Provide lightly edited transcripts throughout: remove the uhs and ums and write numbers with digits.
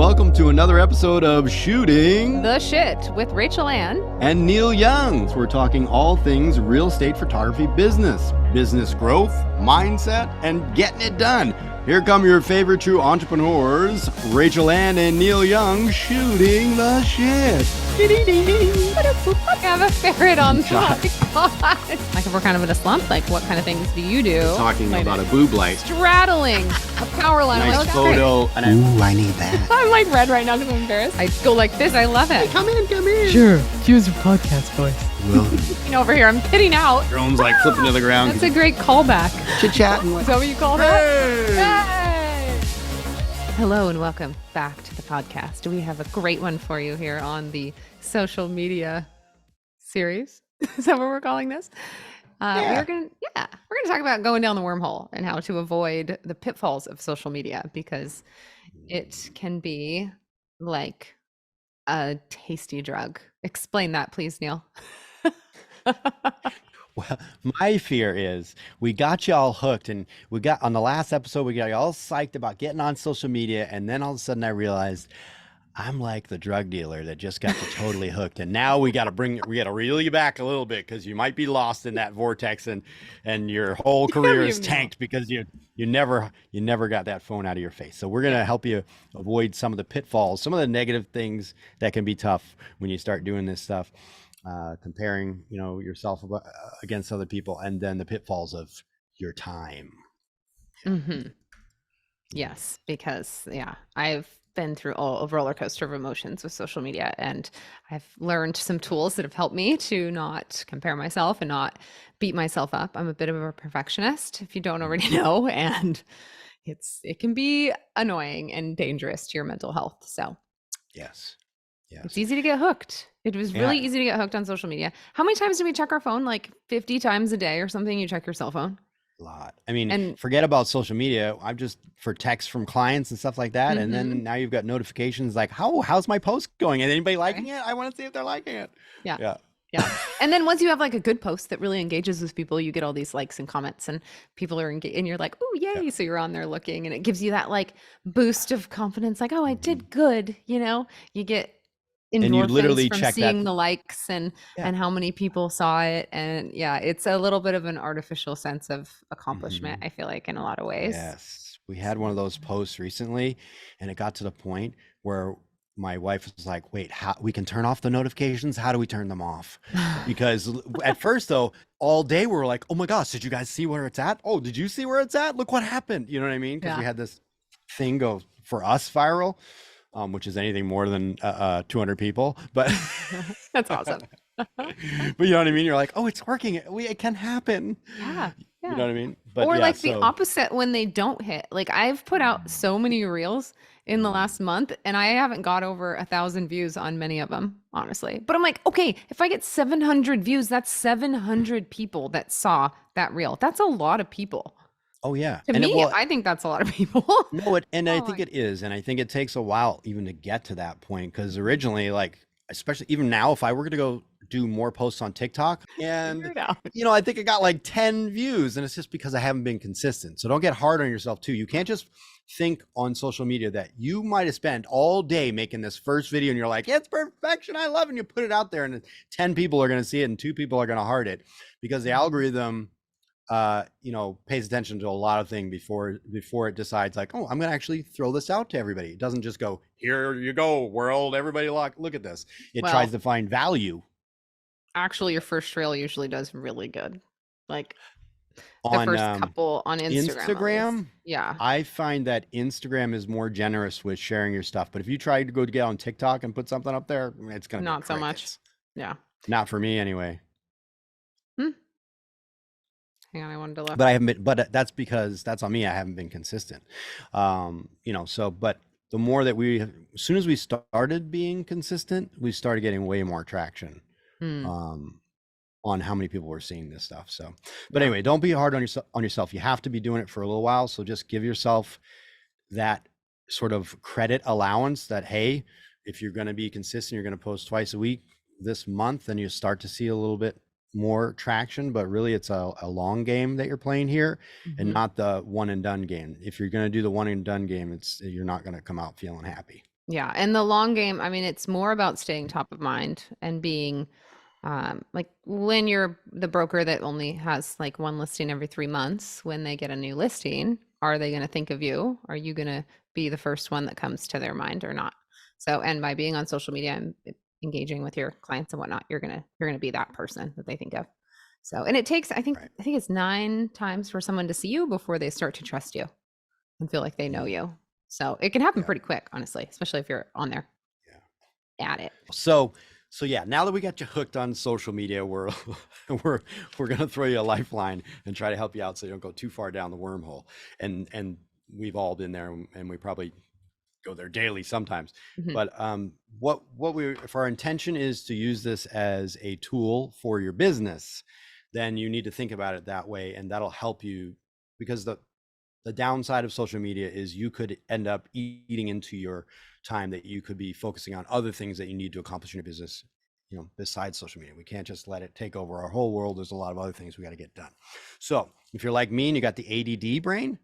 welcome to another episode of Shooting the Shit with Rachel Ann and Neal Young. So we're talking all things real estate photography business growth, mindset, and getting it done. Here come your favorite true entrepreneurs, Rachel Ann and Neal Young, shooting the shit. I have a ferret on the podcast. Like if we're kind of in a slump, like what kind of things do you do? Talking about a boob light. Straddling a power line. Nice photo. Ooh, I need that. I'm like red right now because I'm embarrassed. I go like this. I love it. Come in. Sure, use your podcast voice. You know, over here, I'm pitting out. Drone's like flipping to the ground. That's a great callback. Chit-chatting. Is that what you call that? Hey! Hello and welcome back to the podcast. We have a great one for you here on the social media series. Is that what we're calling this? We're gonna talk about going down the wormhole and how to avoid the pitfalls of social media, because it can be like a tasty drug. Explain that, please, Neal. Well, my fear is we got you all hooked, and we got on the last episode, we got you all psyched about getting on social media. And then all of a sudden I realized I'm like the drug dealer that just got you totally hooked. And now we got to reel you back a little bit, because you might be lost in that vortex and your whole career is tanked because you never got that phone out of your face. So we're going to help you avoid some of the pitfalls, some of the negative things that can be tough when you start doing this stuff. Comparing, yourself against other people, and then the pitfalls of your time. Mm-hmm. Yes, because I've been through a roller coaster of emotions with social media, and I've learned some tools that have helped me to not compare myself and not beat myself up. I'm a bit of a perfectionist, if you don't already know, and it can be annoying and dangerous to your mental health. So Yes. It's easy to get hooked. It was really easy to get hooked on social media. How many times do we check our phone? Like 50 times a day or something? You check your cell phone? A lot. I mean, forget about social media. I'm just for texts from clients and stuff like that. Mm-hmm. And then now you've got notifications like, how's my post going? And anybody liking it? I want to see if they're liking it. Yeah. And then once you have like a good post that really engages with people, you get all these likes and comments, and people are engaged, and you're like, oh, yay. Yeah. So you're on there looking, and it gives you that like boost of confidence. Like, oh, I did good. You get endorphins, and you literally from check seeing the likes and how many people saw it. And it's a little bit of an artificial sense of accomplishment, I feel like, in a lot of ways. Yes. We had one of those posts recently, and it got to the point where my wife was like, wait, how we can turn off the notifications? How do we turn them off? Because at first though, all day we were like, oh my gosh, did you guys see where it's at? Oh, did you see where it's at? Look what happened. You know what I mean? Because we had this thing go for us viral. Which is anything more than 200 people, but that's awesome. But you know what I mean? You're like, oh, it's working. It can happen. Yeah. You know what I mean? But or the opposite when they don't hit. Like I've put out so many reels in the last month, and I haven't got over 1,000 views on many of them, honestly. But I'm like, okay, if I get 700 views, that's 700 people that saw that reel. That's a lot of people. Oh yeah. To me, I think that's a lot of people. No, I think it is. And I think it takes a while even to get to that point. Because originally, like, especially even now, if I were to go do more posts on TikTok, and I think it got like 10 views, and it's just because I haven't been consistent. So don't get hard on yourself too. You can't just think on social media that you might have spent all day making this first video and you're like, it's perfection, I love it. And you put it out there and 10 people are going to see it and 2 people are going to heart it, because the algorithm pays attention to a lot of things before it decides like, oh, I'm going to actually throw this out to everybody. It doesn't just go, here you go, world, everybody look at this. It tries to find value. Actually, your first reel usually does really good. Like the first couple on Instagram. Yeah. I find that Instagram is more generous with sharing your stuff. But if you try to get on TikTok and put something up there, it's going to not so much. Yeah. Not for me anyway. Hang on, I wanted to look. But I haven't been, but that's because that's on me. I haven't been consistent. But the more that as soon as we started being consistent, we started getting way more traction on how many people were seeing this stuff. So, but anyway, don't be hard on yourself. You have to be doing it for a little while. So just give yourself that sort of credit allowance that, hey, if you're going to be consistent, you're going to post twice a week this month, then you start to see a little bit more traction. But really it's a long game that you're playing here, mm-hmm. and not the one and done game. If you're going to do the one and done game, you're not going to come out feeling happy. Yeah. And the long game, I mean, it's more about staying top of mind and being like when you're the broker that only has like one listing every 3 months, when they get a new listing, are they going to think of you? Are you going to be the first one that comes to their mind or not? So, and by being on social media and engaging with your clients and whatnot, you're gonna be that person that they think of. So, and it takes, Right. I think it's 9 times for someone to see you before they start to trust you and feel like they know Mm, you. So it can happen yeah. pretty quick, honestly, especially if you're on there Yeah. at it. So yeah, now that we got you hooked on social media, we're we're we're gonna throw you a lifeline and try to help you out so you don't go too far down the wormhole. And we've all been there, and we probably go there daily sometimes. Mhm. But what we if our intention is to use this as a tool for your business, then you need to think about it that way, and that'll help you, because the downside of social media is you could end up eating into your time that you could be focusing on other things that you need to accomplish in your business, besides social media. We can't just let it take over our whole world. There's a lot of other things we got to get done. So if you're like me and you got the ADD brain,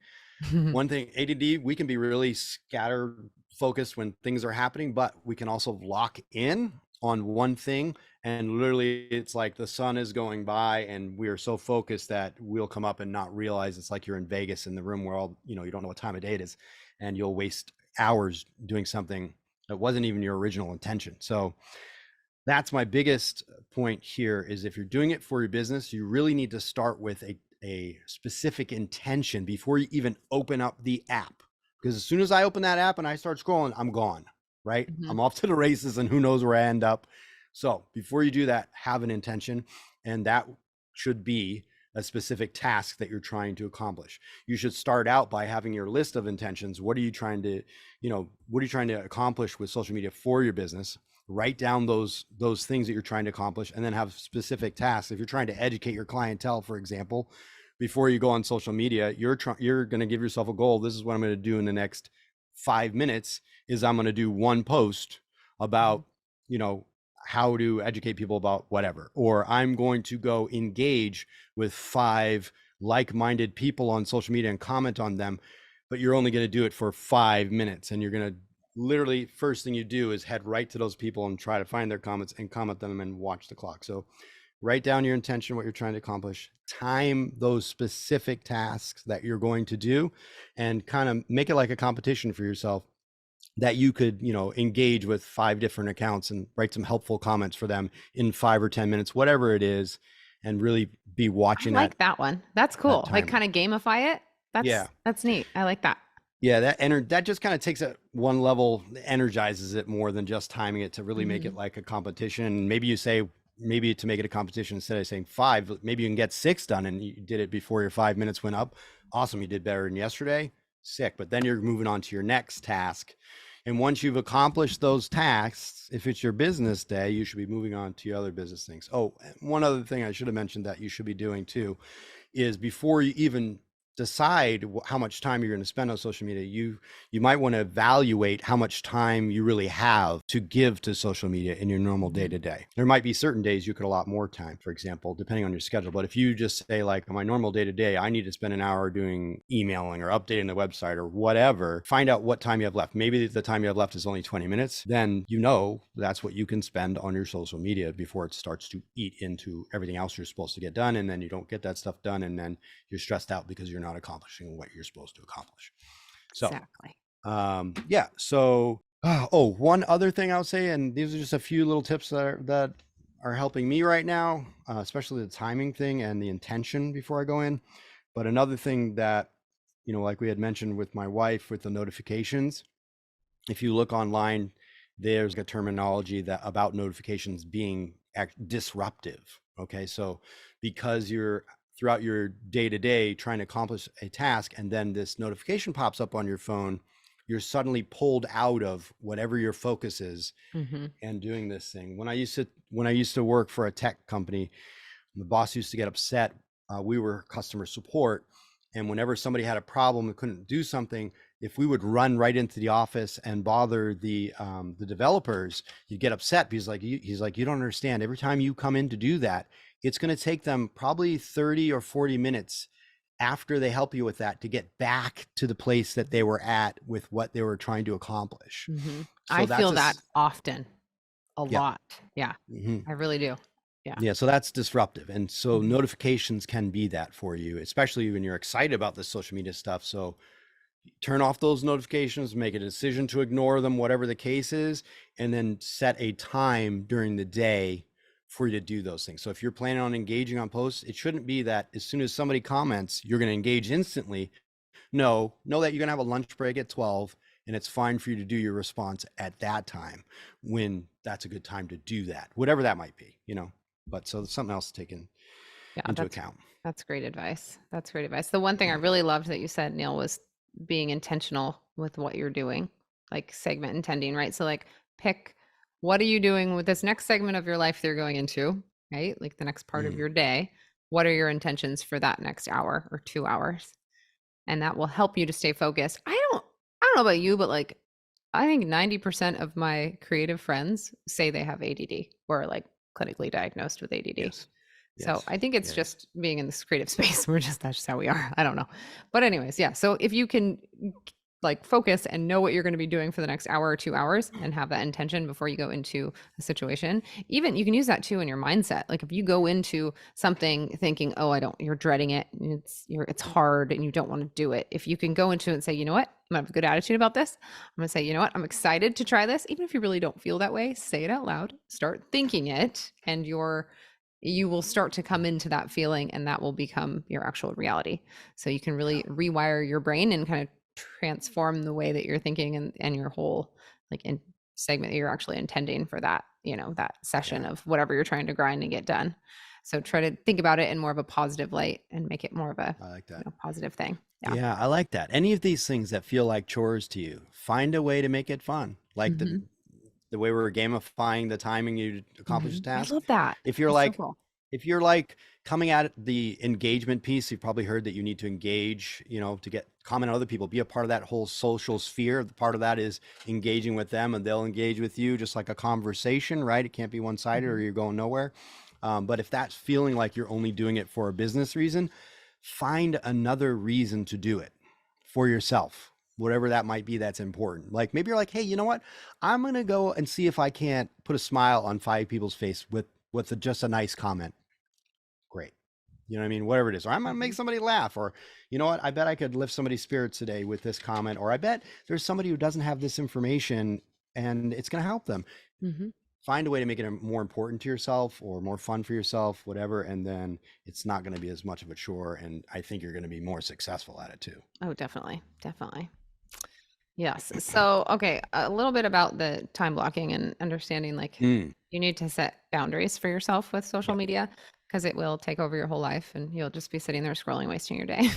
one thing, ADD, we can be really scattered focused when things are happening, but we can also lock in on one thing. And literally, it's like the sun is going by and we are so focused that we'll come up and not realize it's like you're in Vegas in the room where all, you don't know what time of day it is, and you'll waste hours doing something that wasn't even your original intention. So that's my biggest point here is if you're doing it for your business, you really need to start with a specific intention before you even open up the app. Because as soon as I open that app and I start scrolling, I'm gone, right? Mhm. I'm off to the races and who knows where I end up. So before you do that, have an intention, and that should be a specific task that you're trying to accomplish. You should start out by having your list of intentions. What are you trying to, what are you trying to accomplish with social media for your business? Write down those things that you're trying to accomplish, and then have specific tasks. If you're trying to educate your clientele, for example, before you go on social media, you're going to give yourself a goal. This is what I'm going to do in the next 5 minutes, is I'm going to do one post Mhm. about, you know, how to educate people about whatever, or I'm going to go engage with 5 like-minded people on social media and comment on them, but you're only going to do it for 5 minutes, and you're going to literally, first thing you do is head right to those people and try to find their comments and comment them and watch the clock. So write down your intention, what you're trying to accomplish, time those specific tasks that you're going to do, and kind of make it like a competition for yourself, that you could, engage with 5 different accounts and write some helpful comments for them in 5 or 10 minutes, whatever it is, and really be I watching like that one. That's that cool. Like timer. kind of gamify it. Yeah. That's neat. I like that. Yeah, that just kind of takes it one level, energizes it more than just timing it, to really make it Mhm. like a competition. And maybe you say, maybe to make it a competition, instead of saying 5, maybe you can get 6 done, and you did it before your 5 minutes went up. Awesome, you did better than yesterday. Sick. But then you're moving on to your next task. And once you've accomplished those tasks, if it's your business day, you should be moving on to your other business things. Oh, one other thing I should have mentioned that you should be doing too is, before you even decide how much time you're going to spend on social media, you might want to evaluate how much time you really have to give to social media in your normal day Mhm. to day. There might be certain days you could allot more time, for example, depending on your schedule. But if you just say, like, on my normal day to day, I need to spend an hour doing emailing or updating the website or whatever, find out what time you have left. Maybe the time you have left is only 20 minutes. Then that's what you can spend on your social media before it starts to eat into everything else you're supposed to get done. And then you don't get that stuff done. And then you're stressed out because you're not accomplishing what you're supposed to accomplish. So, Exactly. yeah. So, one other thing I would say, and these are just a few little tips that are helping me right now, especially the timing thing and the intention before I go in. But another thing that, like we had mentioned with my wife with the notifications, if you look online, there's a terminology that about notifications being disruptive. Okay, so because you're throughout your day to day trying to accomplish a task, and then this notification pops up on your phone, you're suddenly pulled out of whatever your focus is Mhm. and doing this thing. When I used to work for a tech company, the boss used to get upset. We were customer support, and whenever somebody had a problem and couldn't do something, if we would run right into the office and bother the developers, you'd get upset, because he's like, you don't understand. Every time you come in to do that, it's going to take them probably 30 or 40 minutes after they help you with that to get back to the place that they were at with what they were trying to accomplish. So I that's feel that often a yeah. lot. Yeah, I really do. Yeah. Yeah, so that's disruptive. And so Mhm. notifications can be that for you, especially when you're excited about this social media stuff. So turn off those notifications, make a decision to ignore them, whatever the case is, and then set a time during the day for you to do those things. So if you're planning on engaging on posts, it shouldn't be that as soon as somebody comments, you're going to engage instantly. No, know that you're going to have a lunch break at 12, and it's fine for you to do your response at that time when that's a good time to do that, whatever that might be, you know. But so something else taken Yeah, into account. that's great advice. That's great advice. The one thing I really loved that you said, Neil, was being intentional with what you're doing, like segment intending, right? So like pick what are you doing with this next segment of your life that you're going into, right? Like the next part of Mm. your day. What are your intentions for that next hour or 2 hours? And that will help you to stay focused. I don't know about you, but like I think 90% of my creative friends say they have ADD or are like clinically diagnosed with ADD. Yes. So Yes. I think it's Yes. just being in this creative space. That's just how we are. I don't know. But anyways, yeah. So if you can like focus and know what you're going to be doing for the next hour or 2 hours and have that intention before you go into a situation, even you can use that too in your mindset. Like if you go into something thinking, "Oh, you're dreading it. And it's hard and you don't want to do it." If you can go into it and say, "You know what? I'm going to have a good attitude about this. I'm going to say, you know what? I'm excited to try this." Even if you really don't feel that way, say it out loud, start thinking it, and you will start to come into that feeling and that will become your actual reality. So you can really rewire your brain and kind of transform the way that you're thinking and your whole like in segment that you're actually intending for that, that session Yeah. of whatever you're trying to grind and get done. So try to think about it in more of a positive light and make it more of a I like that. positive thing. Yeah. Yeah, I like that. Any of these things that feel like chores to you, find a way to make it fun. Like Mm-hmm. the way we're gamifying the timing you accomplish a I task. love that. If you're That's so like cool. if you're like coming at the engagement piece, you've probably heard that you need to engage, to get comment on other people, be a part of that whole social sphere. The part of that is engaging with them and they'll engage with you just like a conversation, right? It can't be one-sided or you're going nowhere. But if that's feeling like you're only doing it for a business reason, find another reason to do it for yourself, whatever that might be that's important. Like maybe you're like, hey, you know what? I'm going to go and see if I can't put a smile on 5 people's face with just a nice comment. Great. You know what I mean? Whatever it is. Or I'm going to make somebody laugh. Or, you know what? I bet I could lift somebody's spirits today with this comment. Or I bet there's somebody who doesn't have this information and it's going to help them. Mm-hmm. Find a way to make it more important to yourself or more fun for yourself, whatever. And then it's not going to be as much of a chore. And I think you're going to be more successful at it too. Oh, definitely. Definitely. Yes. So, okay, a little bit about the time blocking and understanding like Mm, you need to set boundaries for yourself with social yep. media because it will take over your whole life and you'll just be sitting there scrolling, wasting your day.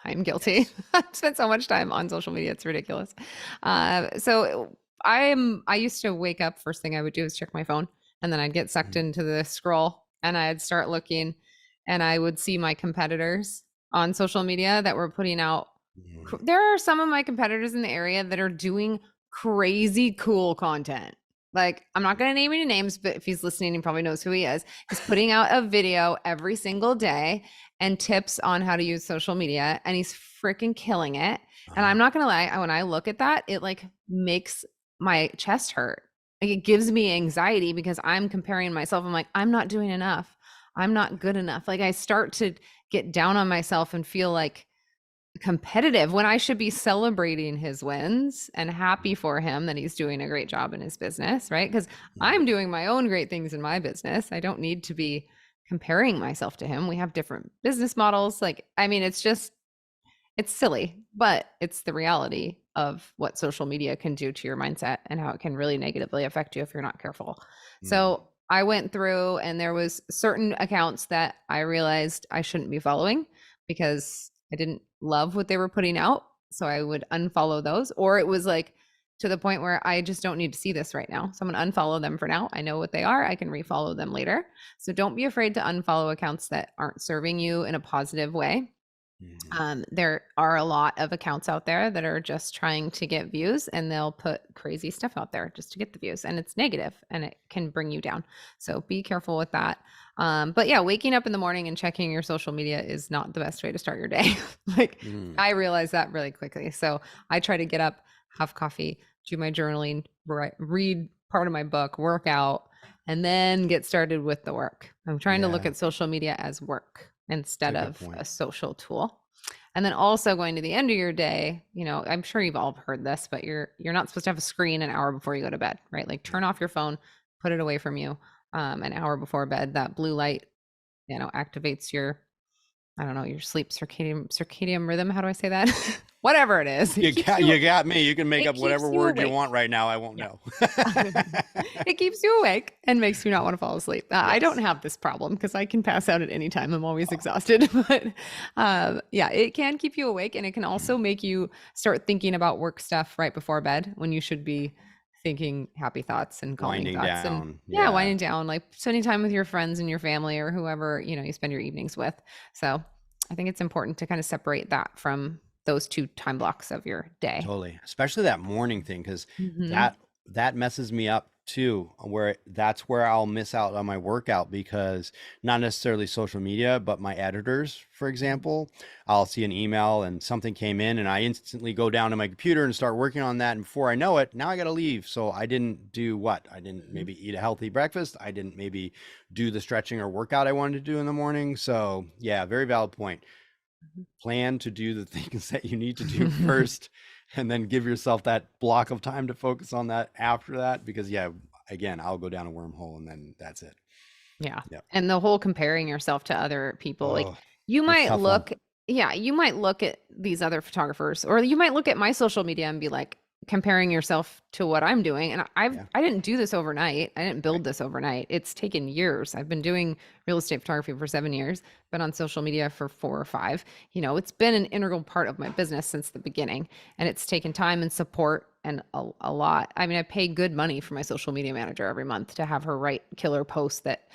I'm guilty. Yes. I spent so much time on social media. It's ridiculous. So I used to wake up, first thing I would do is check my phone and then I'd get sucked Mm, into the scroll and I'd start looking and I would see my competitors on social media that were putting out mm, there are some of my competitors in the area that are doing crazy cool content. Like, I'm not going to name any names, but if he's listening, he probably knows who he is. He's putting out a video every single day and tips on how to use social media, and he's freaking killing it. And I'm not going to lie, when I look at that, it like makes my chest hurt. Like, it gives me anxiety because I'm comparing myself. I'm like, I'm not doing enough. I'm not good enough. Like, I start to get down on myself and feel like competitive when I should be celebrating his wins and happy for him that he's doing a great job in his business, right? Because mm, I'm doing my own great things in my business. I don't need to be comparing myself to him. We have different business models. Like, I mean, it's silly, but it's the reality of what social media can do to your mindset and how it can really negatively affect you if you're not careful. mm, So I went through and there was certain accounts that I realized I shouldn't be following because I didn't love what they were putting out. So I would unfollow those, or it was like to the point where I just don't need to see this right now. So I'm going to unfollow them for now. I know what they are. I can refollow them later. So don't be afraid to unfollow accounts that aren't serving you in a positive way. Mhm. There are a lot of accounts out there that are just trying to get views, and they'll put crazy stuff out there just to get the views, and it's negative and it can bring you down. So be careful with that. But yeah, waking up in the morning and checking your social media is not the best way to start your day. Like Mm. I realized that really quickly. So I try to get up, have coffee, do my journaling, read part of my book, work out, and then get started with the work. I'm trying to look Yeah, at social media as work it's instead a good of point. a social tool. And then also going to the end of your day, I'm sure you've all heard this, but you're not supposed to have a screen an hour before you go to bed, right? Like turn Yeah. off your phone, put it away from you, an hour before bed. That blue light, activates your, I don't know, your sleep circadian rhythm. How do I say that? Whatever it is, You got you got me. You can make it up whatever keeps you word you awake. want right now. I won't Yeah. know. It keeps you awake and makes you not want to fall asleep. I don't Yes. have this problem because I can pass out at any time. I'm always exhausted. But yeah, it can keep you awake, and it can also make you start thinking about work stuff right before bed when you should be thinking happy thoughts and calming Winding thoughts. And down. yeah, Yeah, winding down, like spending time with your friends and your family or whoever, you spend your evenings with. So I think it's important to kind of separate that from those two time blocks of your day. totally. Especially that morning thing, because Hmm. that that messes me up too, where that's where I'll miss out on my workout because not necessarily social media, but my editors, for example, I'll see an email and something came in and I instantly go down to my computer and start working on that. And before I know it, now I got to leave. So I didn't do what? I didn't maybe eat a healthy breakfast. I didn't maybe do the stretching or workout I wanted to do in the morning. So yeah, very valid point. Plan to do the things that you need to do first and then give yourself that block of time to focus on that after that because yeah, again, I'll go down a wormhole and then that's it. Yeah. Yep. And the whole comparing yourself to other people, like Oh, you that's a might tough one. look, yeah, you might look at these other photographers, or you might look at my social media and be like comparing yourself to what I'm doing. And Yeah, I didn't do this overnight. I didn't right. build this overnight. It's taken years. I've been doing real estate photography for 7 years, been on social media for 4 or 5. It's been an integral part of my business since the beginning. And it's taken time and support and a lot. I mean, I pay good money for my social media manager every month to have her write killer posts that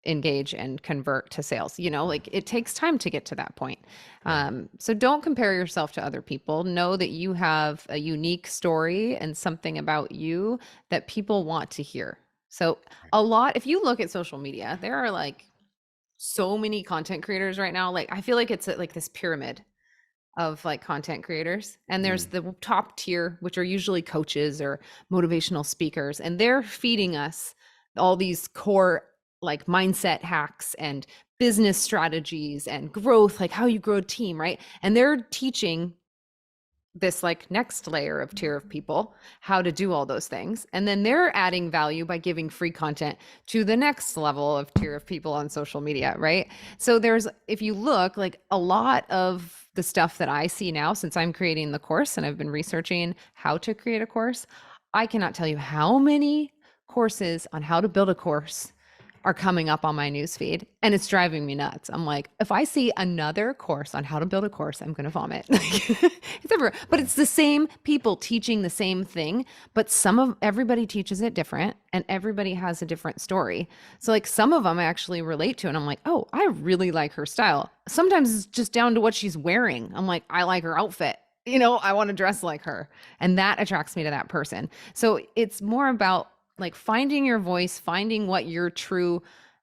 engage and convert to sales. Like it takes time to get to that point. Yeah. So don't compare yourself to other people. Know that you have a unique story and something about you that people want to hear. So Right. if you look at social media, there are like so many content creators right now. Like I feel like it's like this pyramid of like content creators, and there's Mm, the top tier, which are usually coaches or motivational speakers, and they're feeding us all these core like mindset hacks and business strategies and growth, like how you grow a team, right? And they're teaching this like next layer of tier of people how to do all those things, and then they're adding value by giving free content to the next level of tier of people on social media, right? So there's, if you look, like a lot of the stuff that I see now, since I'm creating the course and I've been researching how to create a course, I cannot tell you how many courses on how to build a course are coming up on my newsfeed, and it's driving me nuts. I'm like, if I see another course on how to build a course, I'm going to vomit. It's everywhere, but yeah. it's the same people teaching the same thing, but everybody teaches it different and everybody has a different story. So like some of them I actually relate to, and I'm like, oh, I really like her style. Sometimes it's just down to what she's wearing. I'm like, I like her outfit. I want to dress like her. And that attracts me to that person. So it's more about like finding your voice, finding what your true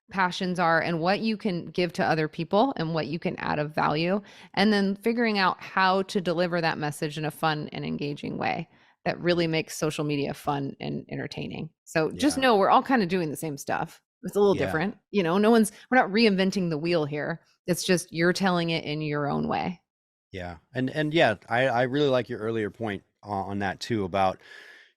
passions are and what you can give to other people and what you can add of value, and then figuring out how to deliver that message in a fun and engaging way that really Mm, makes social media fun and entertaining. So just yeah. know we're all kind of doing the same stuff. It's a little Yeah. different. We're not reinventing the wheel here. It's just you're telling it in your own way. Yeah. And yeah, I really like your earlier point on that too about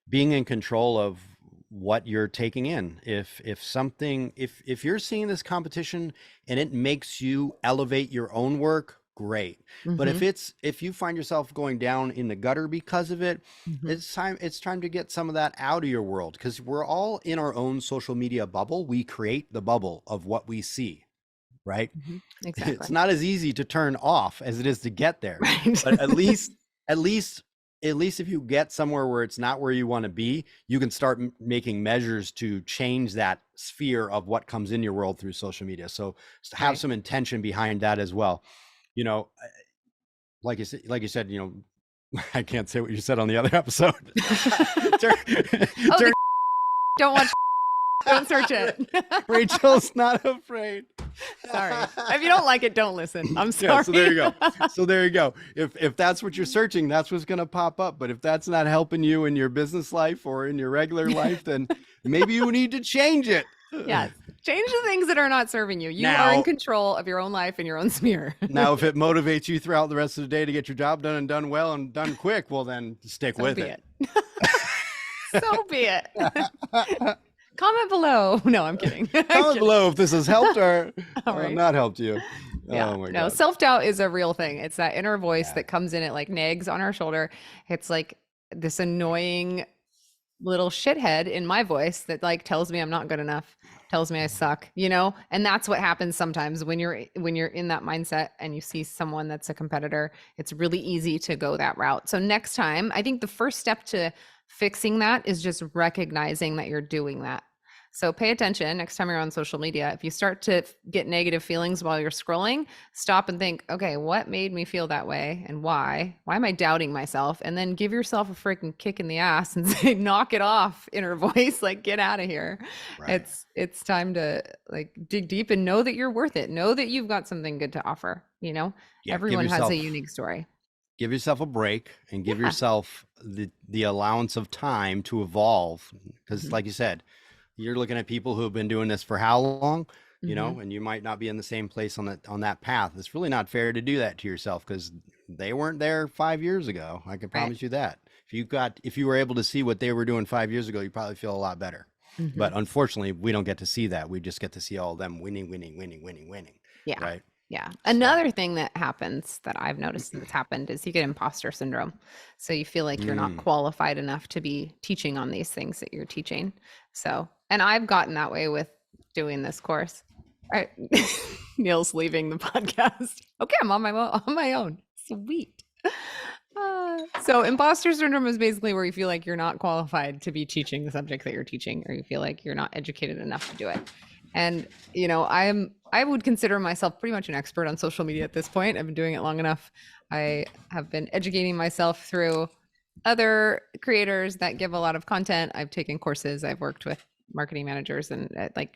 being in control of what you're taking in. If something if you're seeing this competition and it makes you elevate your own work, great. But Mm-hmm. if you find yourself going down in the gutter because of it, Mm-hmm. it's time to get some of that out of your world because we're all in our own social media bubble. We create the bubble of what we see, right? Mm-hmm. It's Exactly. not as easy to turn off as it is to get there. Right. But at least, at least if you get somewhere where it's not where you want to be, you can start making measures to change that sphere of what comes in your world through social media. So have Right. some intention behind that as well. You know, like you said, I can't say what you said on the other episode. Oh, don't watch. Don't search it. Rachel's not afraid. Sorry. If you don't like it, don't listen. I'm sorry. Yeah, so there you go. So there you go. If that's what you're searching, that's what's going to pop up. But if that's not helping you in your business life or in your regular life, then maybe you need to change it. Yes. Change the things that are not serving you. You are in control of your own life and your own sphere. Now, if it motivates you throughout the rest of the day to get your job done and done well and done quick, well, then stick with it. So be it. Comment below. No, I'm kidding. Comment below if this has helped or not helped you. Yeah. Oh my No, God. self-doubt is a real thing. It's that inner voice that comes in, it like nags on our shoulder. It's like this annoying little shithead in my voice that like tells me I'm not good enough, tells me I suck, and that's what happens sometimes when you're in that mindset and you see someone that's a competitor. It's really easy to go that route. So next time, I think the first step to fixing that is just recognizing that you're doing that. So pay attention next time you're on social media. If you start to get negative feelings while you're scrolling, stop and think, okay, what made me feel that way and why? Why am I doubting myself? And then give yourself a freaking kick in the ass and say, knock it off, inner voice, like get out of here. Right. It's time to like dig deep and know that you're worth it. Know that you've got something good to offer. Everyone has a unique story. Give yourself a break and give yourself the allowance of time to evolve. Because like you said, you're looking at people who have been doing this for how long, and you might not be in the same place on that path. It's really not fair to do that to yourself because they weren't there 5 years ago. I can promise you that. If you were able to see what they were doing 5 years ago, you probably feel a lot better. But unfortunately, we don't get to see that. We just get to see all of them winning. Yeah. Right. Yeah. Another thing that happens that I've noticed that's happened is you get imposter syndrome. So you feel like you're not qualified enough to be teaching on these things that you're teaching. So, and I've gotten that way with doing this course. All right. Neal's leaving the podcast. Okay. I'm on my own. Sweet. So imposter syndrome is basically where you feel like you're not qualified to be teaching the subject that you're teaching, or you feel like you're not educated enough to do it. And, I would consider myself pretty much an expert on social media at this point. I've been doing it long enough. I have been educating myself through other creators that give a lot of content. I've taken courses. I've worked with marketing managers and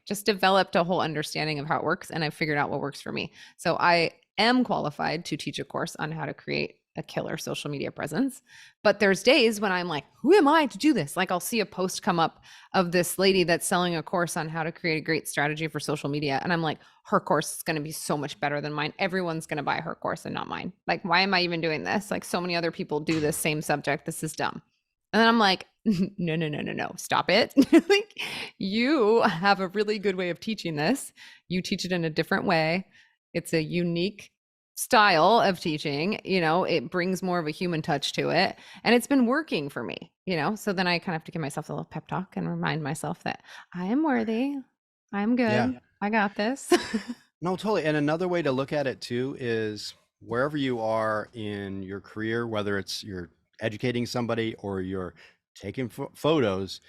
just developed a whole understanding of how it works. And I've figured out what works for me. So I am qualified to teach a course on how to create a killer social media presence. But there's days when I'm like, who am I to do this? Like I'll see a post come up of this lady that's selling a course on how to create a great strategy for social media. And I'm like, her course is going to be so much better than mine. Everyone's going to buy her course and not mine. Like, why am I even doing this? Like so many other people do this same subject. This is dumb. And then I'm like, no, stop it. Like you have a really good way of teaching this. You teach it in a different way. It's a unique style of teaching, it brings more of a human touch to it. And it's been working for me, so then I kind of have to give myself a little pep talk and remind myself that I am worthy. I'm good. Yeah. I got this. No, totally. And another way to look at it too is wherever you are in your career, whether it's you're educating somebody or you're taking photos,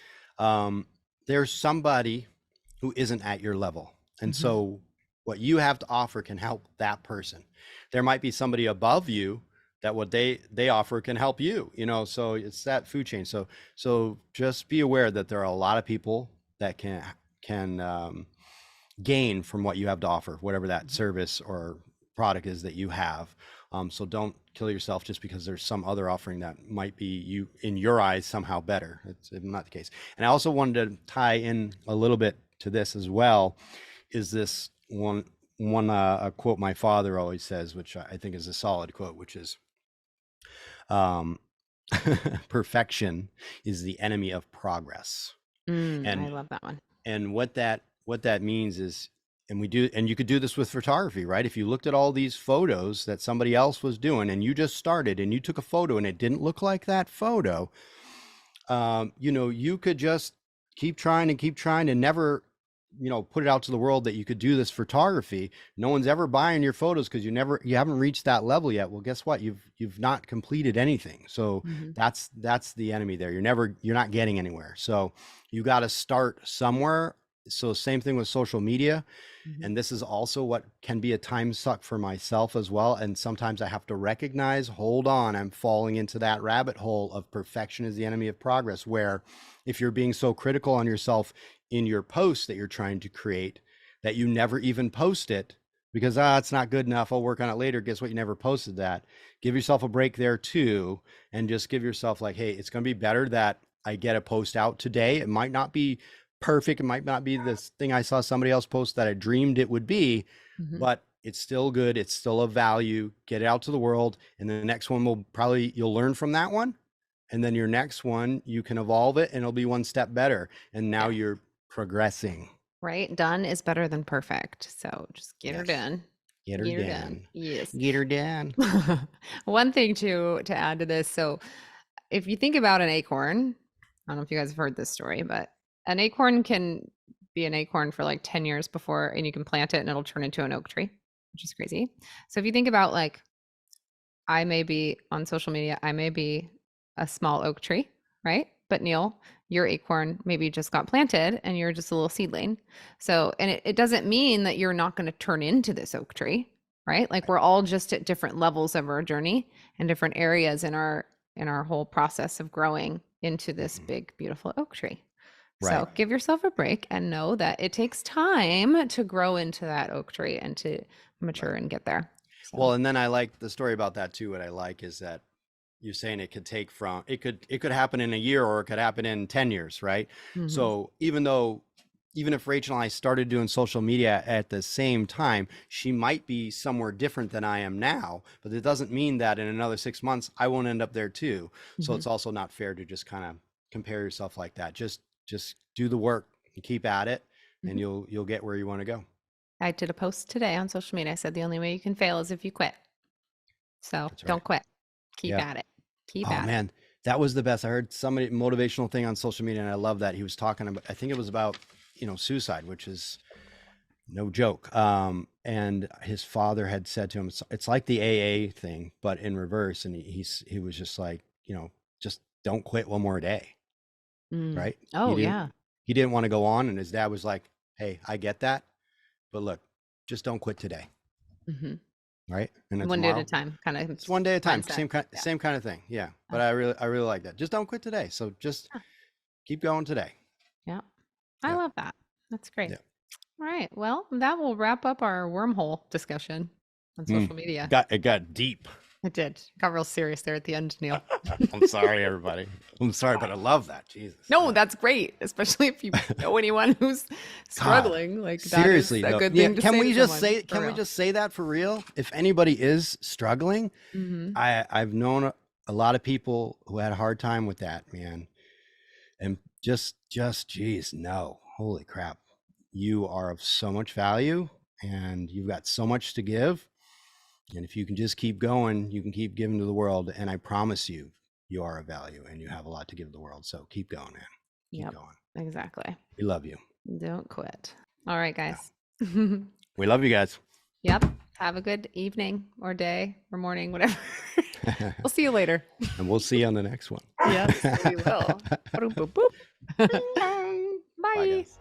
there's somebody who isn't at your level. And so what you have to offer can help that person. There might be somebody above you that what they offer can help you, so it's that food chain. So just be aware that there are a lot of people that can gain from what you have to offer, whatever that service or product is that you have. So don't kill yourself just because there's some other offering that might be you in your eyes somehow better. It's not the case. And I also wanted to tie in a little bit to this as well, is this one quote my father always says, which I think is a solid quote, which is perfection is the enemy of progress. And I love that one. And what that means is, and you could do this with photography, right? If you looked at all these photos that somebody else was doing and you just started and you took a photo and it didn't look like that photo, you could just keep trying and never put it out to the world that you could do this photography. No one's ever buying your photos because you haven't reached that level yet. Well, guess what? You've not completed anything. So that's the enemy there. You're not getting anywhere. So you got to start somewhere So same thing with social media. Mhm. And this is also what can be a time suck for myself as well. And sometimes I have to recognize, hold on, I'm falling into that rabbit hole of perfection is the enemy of progress, where if you're being so critical on yourself in your post that you're trying to create, that you never even post it because, it's not good enough, I'll work on it later. Guess what? You never posted that. Give yourself a break there too. And just give yourself like, hey, it's going to be better that I get a post out today. It might not be perfect. It might not be this thing I saw somebody else post that I dreamed it would be, Mhm. but it's still good. It's still of value. Get it out to the world. And then the next one will probably, you'll learn from that one. And then your next one, you can evolve it and it'll be one step better. And now Yeah. you're progressing. Right? Done is better than perfect. So just get her Yes. done. Get her done. Yes. Get her done. One thing to add to this. So if you think about an acorn, I don't know if you guys have heard this story, but an acorn can be an acorn for like 10 years before, and you can plant it and it'll turn into an oak tree, which is crazy. So if you think about like, I may be on social media, I may be a small oak tree, right? But Neal, your acorn maybe just got planted and you're just a little seedling. So, and it doesn't mean that you're not going to turn into this oak tree, right? Like we're all just at different levels of our journey and different areas in our whole process of growing into this big, beautiful oak tree. Right. So give yourself a break and know that it takes time to grow into that oak tree and to mature and get there. So. Well, and then I like the story about that too. What I like is that you're saying it could take from, it could happen in a year or it could happen in 10 years, right? Mhm. So even if Rachel and I started doing social media at the same time, she might be somewhere different than I am now, but it doesn't mean that in another 6 months, I won't end up there too. So Mhm. it's also not fair to just kind of compare yourself like that. Just do the work and keep at it and Mhm. you'll get where you want to go. I did a post today on social media. I said the only way you can fail is if you quit. So That's right. don't quit. Keep Yeah. at it. Keep Oh at it. man, that was the best. I heard somebody motivational thing on social media and I love that. He was talking about, I think it was about, suicide, which is no joke. And his father had said to him, it's like the AA thing, but in reverse. And he was just like, just don't quit one more day. Mm. Right. Oh, yeah. He didn't want to go on. And his dad was like, hey, I get that, but look, just don't quit today. Mhm. Right. And then One day at a tomorrow, time, kind of it's one day at a time. mindset. Yeah. Same kind of thing. Yeah. But Yeah. I really like that. Just don't quit today. So just Yeah. keep going today. Yeah. I Yeah. love that. That's great. Yeah. All right. Well, that will wrap up our wormhole discussion on social media. It got deep. It did. Got real serious there at the end, Neal. I'm sorry, everybody. I'm sorry, but I love that. Jesus. No, that's great, especially if you know anyone who's struggling. Like Seriously, that is a though. good Yeah, thing to can say we to just someone, say for can we real. just say that for real? If anybody is struggling, Mhm. I've known a lot of people who had a hard time with that, man. And just geez, no. Holy crap. You are of so much value and you've got so much to give. And if you can just keep going, you can keep giving to the world. And I promise you, you are of value and you have a lot to give to the world. So keep going, man. Keep Yep, going. exactly. We love you. Don't quit. All right, Yeah. guys. We love you guys. Yep. Have a good evening or day or morning, whatever. We'll see you later. And we'll see you on the next one. Yes, we will. Boop, boop, boop. Bye, Bye. guys.